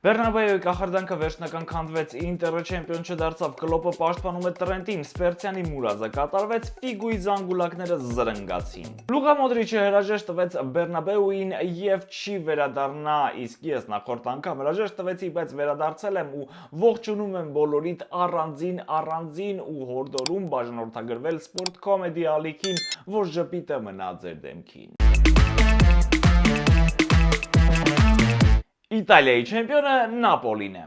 Բեռնաբեուի կախարդանքը վերջնական քանդվեց, Ինտերը չեմպիոն չդարձավ, Կլոպը պաշտպանում է Տրենտին, Սպերցյանի մուրազը կատարվեց, Ֆիգուի զանգուլակները զրնգացին։ Լուկա Մոդրիչը հրաժեշտ տվեց Բեռնաբեուին եւ չի վերադառնա, իսկ ես նախորդ անգամ հրաժեշտ տվեցի, բայց վերադարձել եմ ու ողջունում եմ բոլորիդ առանձին ու հորդորում բաժանորդագրվել Sport Comedy ալիքին, որ ժպիտը մնա ձեր դեմքին։ Իտալիայի չեմպիոնը Նապոլին է։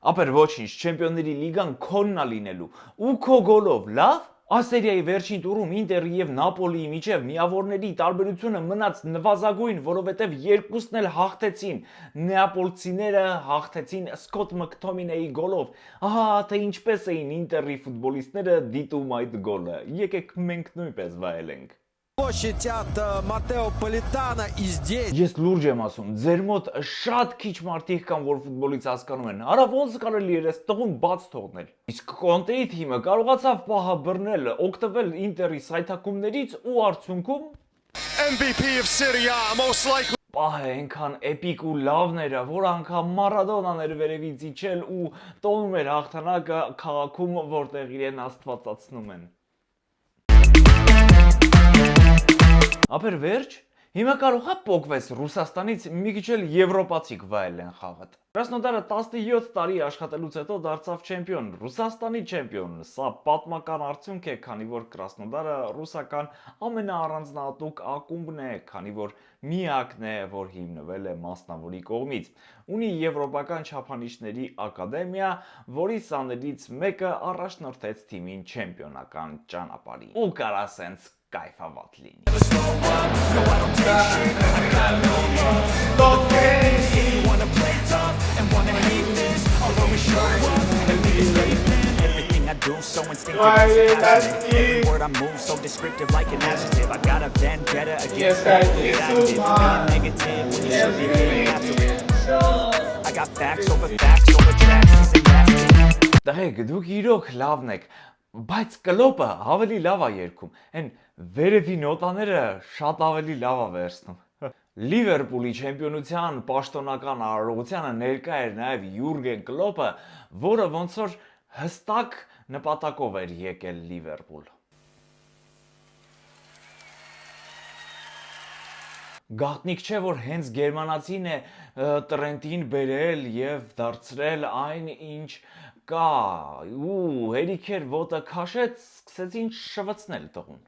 Ապեր ոչինչ, չեմպիոնների լիգան քոնն է լինելու ու քո գոլով, լավ։ Ասերիայի վերջին տուրում Ինտերի եւ Նապոլիի միջև միավորների տարբերությունը մնաց նվազագույն, որովհետեւ երկուսն էլ հաղթեցին։ Նեապոլցիները հաղթեցին Սկոտ Մկթոմինեի գոլով։ Ահա թե ինչպես էին Ինտերի ֆուտբոլիստները դիտում այդ գոլը։ Եկեք մենք նույնպես վայելենք։ Площадь от Матео Политано и здесь. Ես լուրջ եմ ասում, ձեր մոտ շատ քիչ մարդիկ կան, որ ֆուտբոլից հասկանում են։ Արա ոնց կարելի է այս տղուն բաց թողնել։ Իսկ Կոնտեի թիմը կարողացավ պահը բռնել, օգտվել Ինտերի սայթաքումներից ու արդյունքում MVP of Serie A, most likely. պահը այնքան էպիկ ու լավն էր, որ անգամ Մարադոնան էր վերևից իջել ու տոնում էր հաղթանակը քաղաքում, որտեղ իրեն աստվածացնում են։ Ապեր վերջ, հիմա կարող է պոկվես Ռուսաստանից մի քիչ էլ եվրոպացիք վայելեն խաղը։ Կրասնոդարը 17 տարի աշխատելուց հետո դարձավ չեմպիոն, Ռուսաստանի չեմպիոն։ Սա պատմական արդյունք է, քանի որ Կրասնոդարը ռուսական ամենաառանձնահատուկ ակումբն է, քանի որ միակն է, որ հիմնվել է մասնավորի կողմից։ Ունի եվրոպական չափանիշների ակադեմիա, որի սաներից մեկը առաջնորդեց թիմին չեմպիոնական ճանապարհին։ Ու կարա սենց կայֆավատ լինի։ Everything I do so instinctive, it's passionate. Every word I move so descriptive like an adjective. I got a vendetta against people being negative when you should be getting after it. I got facts over tracks, this and that. Դեղեք, դուք իրոք լավն եք, բայց Կլոպը ավելի լավ է երգում, են վերևի նոտաները շատ ավելի լավ է վերցնում։ Լիվերպուլի չեմպիոնության պաշտոնական արարողությանը ներկա էր նաև Յուրգեն Կլոպը, որը ոնց որ հստակ նպատակով էր եկել Լիվերպուլ։ Գաղտնիք չէ, որ հենց գերմանացին է Տրենտին բերել եւ դարձրել այն, ինչ կա, ու հերիք էր ոտը քաշեց, սկսեցին շվցնել տղուն։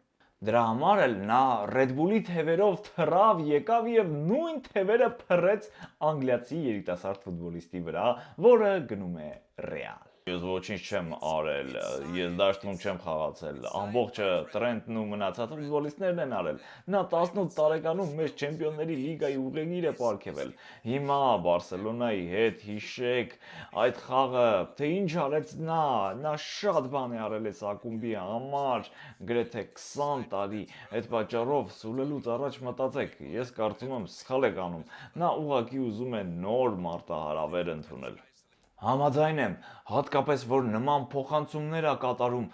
Դրա համար էլ նա Red Bull-ի թևերով թռավ, եկավ եւ նույն թևերը փռեց անգլիացի երիտասարդ ֆուտբոլիստի վրա, որը գնում է Ռեալ։ Ես ոչինչ չեմ արել, ես դաշտում չեմ խաղացել, ամբողջը Տրենտն ու մնացած ֆուտբոլիստներն են արել։ Նա 18 տարեկանում մեծ չեմպիոնների լիգայի ուղեգիր է պարգևել։ Հիմա Բարսելոնայի հետ հիշեք այդ խաղը, թե ինչ արեց նա շատ բան է արել այս ակումբի համար, գրեթե 20 տարի։ Այդ պատճառով սուլելուց առաջ մտածեք, ես կարծում եմ սխալ եք անում։ Նա ուղղակի ուզում է նոր մարտահրավեր ընդունել։ Համաձայն եմ, հատկապես որ նման փոխանցումներ է կատարում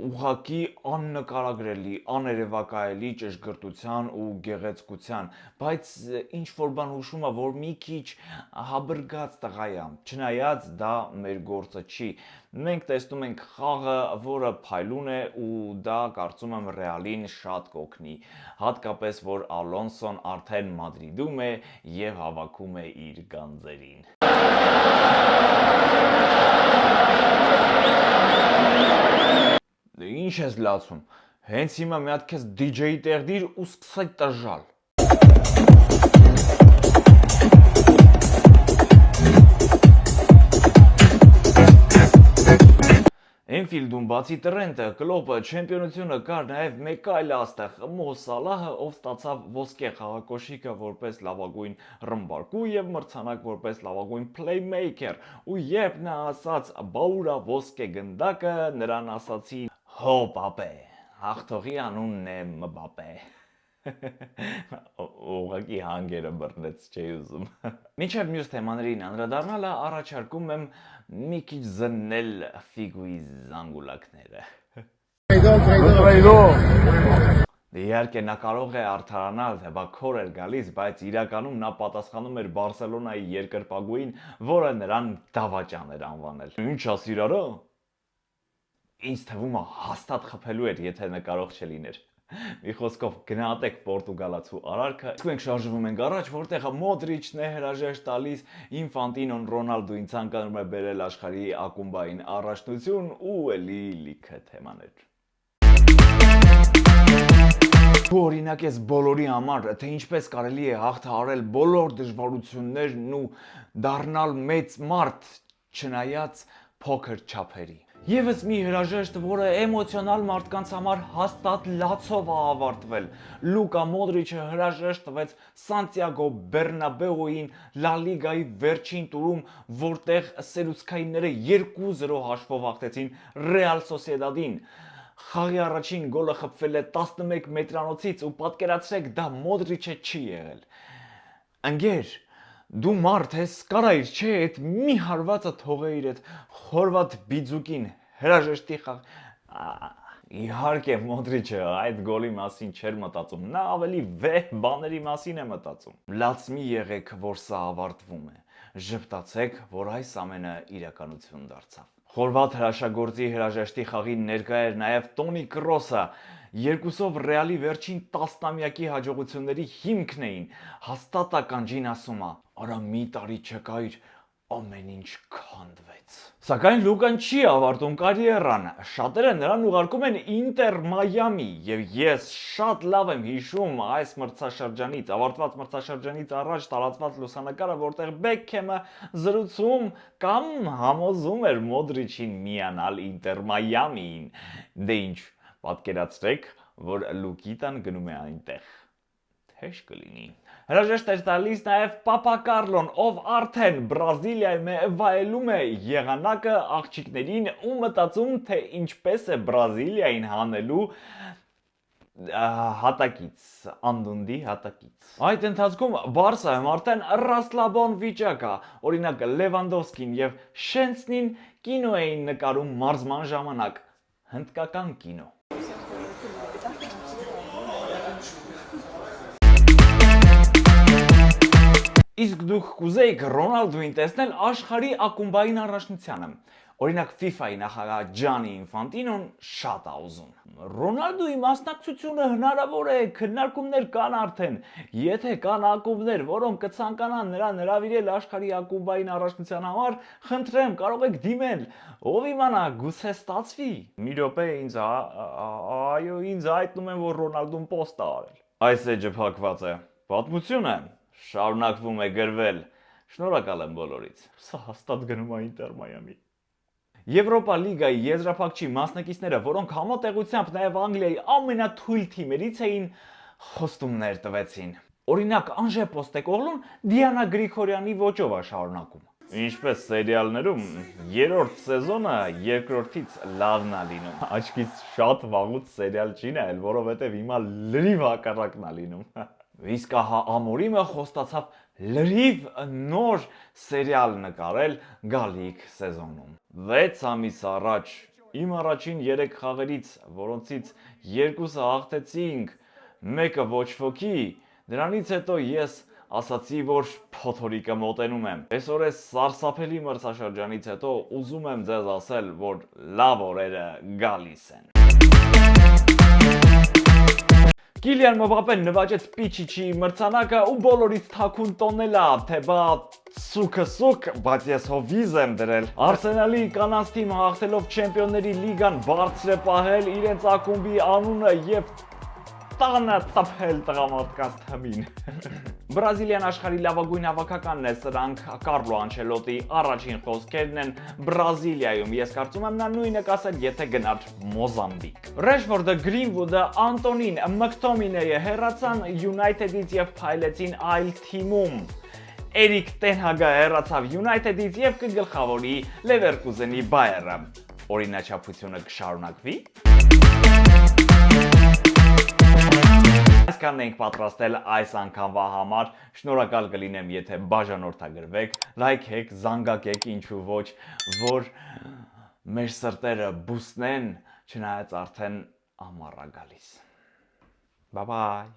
ուղղակի աննկարագրելի, աներևակայելի ճշգրտության ու գեղեցկության, բայց ինչ որ բան հուշում է, որ մի քիչ հաբրգած տղա է, չնայած դա մեր գործը չի։ Մենք տեսնում ենք խաղը, որը փայլուն է ու դա կարծում եմ Ռեալին շատ կօգնի, հատկապես որ Ալոնսոն արդեն Մադրիդում է եւ հավաքում է իր գանձերին։ Ինչ ես լացում, հենց հիմա մի հատ քեզ DJ-ի տեղ դիր ու սկսай տժալ։ Էնֆիլդում բացի Տրենտը, Կլոպը, չեմպիոնությունը կար նաև մեկ այլ աստղ՝ Մո Սալահը, ով ստացավ ոսկե խաղակոշիկը որպես լավագույն ռմբարկու եւ մրցանակ որպես լավագույն փլեյմեյքեր, ու երբ նա ասաց «Բաուրա ոսկե գնդակը», նրան ասացին «Հո պապե», հաղթողի անունն է Մբապե։ Ուղղակի հանգերը բռնեց, չէի ուզում։ Մինչև մյուս թեմաներին անդրադառնալը առաջարկում եմ մի քիչ զննել Ֆիգուի զանգուլակները։ Իհարկե նա կարող է արդարանալ, թե բա քոր էր գալիս, բայց իրականում նա պատասխանում էր Բարսելոնայի երկրպագուին, որը նրան դավաճան էր անվանել։ Ինչ ասիր արա։ Ինձ թվում է հաստատ խփելու էր, եթե նկարող չլիներ։ Մի խոսքով գնահատեք պորտուգալացու արարքը։ Իսկ մենք շարժվում ենք առաջ, որտեղ Մոդրիչն է հրաժեշտ տալիս, Ինֆանտինոն Ռոնալդոին ցանկանում է բերել աշխարհի ակումբային առաջնություն ու էլի լիքը թեմաներ։ Դու օրինակ ես բոլորի համար, թե ինչպես կարելի է հաղթահարել բոլոր դժվարություններն ու դառնալ մեծ մարդ, չնայած փոքր չափերի։ Եվս մի հրաժեշտ, որը էմոցիոնալ մարդկանց համար հաստատ լացով է ավարտվել։ Լուկա Մոդրիչը հրաժեշտ տվեց Սանտիագո Բեռնաբեուին Լա Լիգայի վերջին տուրում, որտեղ սերուցքայինները 2-0 հաշվով հաղթեցին Ռեալ Սոսիեդադին։ Խաղի առաջին գոլը խփվել է 11 մետրանոցից ու պատկերացրեք, դա Մոդրիչը չի եղել։ Ընկեր, դու մարդ ես, կարայր, չէ, այդ մի հարվածը թողեիր այդ խորվաթ բիձուկին հրաժեշտի խաղ։ Իհարկե Մոդրիչը այդ գոլի մասին չէր մտածում, նա ավելի վեհ բաների մասին է մտածում։ Լաց մի եղեք, որ սա ավարտվում է։ Ժպտացեք, որ այս ամենը իրականություն դարձավ։ Խորվաթ հրաշագործի հրաժեշտի խաղին ներկա էր նաև Տոնի Կրոսը, երկուսով Ռեալի վերջին տասնամյակի հաջողությունների հիմքն էին, հաստատ ականջին ասում է, արա մի տարի չկայր, ամեն ինչ քանդվեց։ Սակայն Լուկան չի ավարտում կարիերան, շատերը նրան ուղարկում են Ինտեր Մայամի, եւ ես շատ լավ եմ հիշում այս մրցաշրջանից, ավարտված մրցաշրջանից առաջ տարածված լուսանկարը, որտեղ Բեքհեմը զրուցում կամ համոզում էր Մոդրիչին միանալ Ինտեր Մայամիին։ Դե ինչ, պատկերացրեք, որ Լուկիտան գնում է այնտեղ։ Թեժ կլինի։ Հրաժեշտ էր տալիս նաև Պապա Կարլոն, ով արդեն Բրազիլիայում վայելում է եղանակը աղջիկներին ու մտածում, թե ինչպես է Բրազիլիային հանելու հատակից, անդունդի հատակից։ Այդ ընթացքում Բարսայում արդեն ռասլաբոն վիճակ է, օրինակ Լևանդովսկին եւ Շենցնին կինո էին նկարում մարզման ժամանակ, հնդկական կինո։ Իսկ դուք կուզեիք Ռոնալդոին տեսնել աշխարհի ակումբային առաջնությանը։ Օրինակ FIFA-ի նախագահ Ջանի Ինֆանտինոն շատ է ուզում։ Ռոնալդոյի մասնակցությունը հնարավոր է, քննարկումներ կան արդեն։ Եթե կան ակումբներ, որոնք կցանկանան նրան հրավիրել աշխարհի ակումբային առաջնության համար, խնդրեմ, կարող եք դիմել։ Ով իմանա, գուցե ստացվի։ Մի րոպե ինձ, այո, ինձ հայտնում են, որ Ռոնալդոն պոստ է արել։ Այս էջը փակված է։ Պատմություն է։ Շարունակվում է գրվել։ Շնորհակալ եմ բոլորից։ Սա հաստատ գնում է Ինտեր Մայամի։ Եվրոպա լիգայի եզրափակչի մասնակիցները, որոնք համատեղությամբ նաև Անգլիայի ամենաթույլ թիմերից էին, խոստումներ տվեցին։ Օրինակ Անժե Պոստեկոգլուն Դիանա Գրիգորյանի ոճով է շարունակում։ Ինչպես սերիալներում, երրորդ սեզոնը երկրորդից լավն է լինում։ Աչքից շատ վաղուց սերիալ չի նայել, որովհետև հիմա լրիվ հակառակն է լինում։ Իսկ ահա Ամորիմը խոստացավ լրիվ նոր սերիալ նկարել գալիք սեզոնում։ 6 ամիս առաջ իմ առաջին 3 խաղերից, որոնցից 2-ը հաղթեցինք, 1-ը ոչ ոքի, դրանից հետո ես ասացի, որ փոթորիկը մոտենում եմ։ Այսօր այս սարսափելի մրցաշրջանից հետո ուզում եմ ձեզ ասել, որ լավ օրերը գալիս են։ Կիլիան Մբապեն նվաճեց Պիչիչի մրցանակը ու բոլորից թաքուն տոնել է, թե բա սուք, բայց ես հովիզ եմ դրել։ Արսենալի կանանց թիմը հաղթելով Չեմպիոնների լիգան բարձր է պահել իրենց ակումբի անունը եւ տանը տփել տղամարդկանց թմին։ Բրազիլիան աշխարհի լավագույն հավաքականն է, սրանք Կարլո Անչելոտի առաջին խոսքերն են Բրազիլիայում։ Ես կարծում եմ նա նույնը կասել, եթե գնար Մոզամբիկ։ Ռեշվորդը, Գրինվուդը, Անտոնին, Մկտոմինեյը հեռացան Յունայթեդից եւ փայլեցին այլ թիմում։ Էրիկ Տեն Հագը հեռացավ Յունայթեդից եւ կգլխավորի Լևերկուզենի Բայերը։ Օրինաչափությունը կշարունակվի։ Այսքանն ենք պատրաստել այս անգամվա համար, շնորհակալ կլինեմ, եթե բաժանորդագրվեք, լայքեք, զանգակեք, ինչու ոչ, որ մեր սրտերը բուսնեն, չնայած արդեն ամառ է գալիս։ Bye bye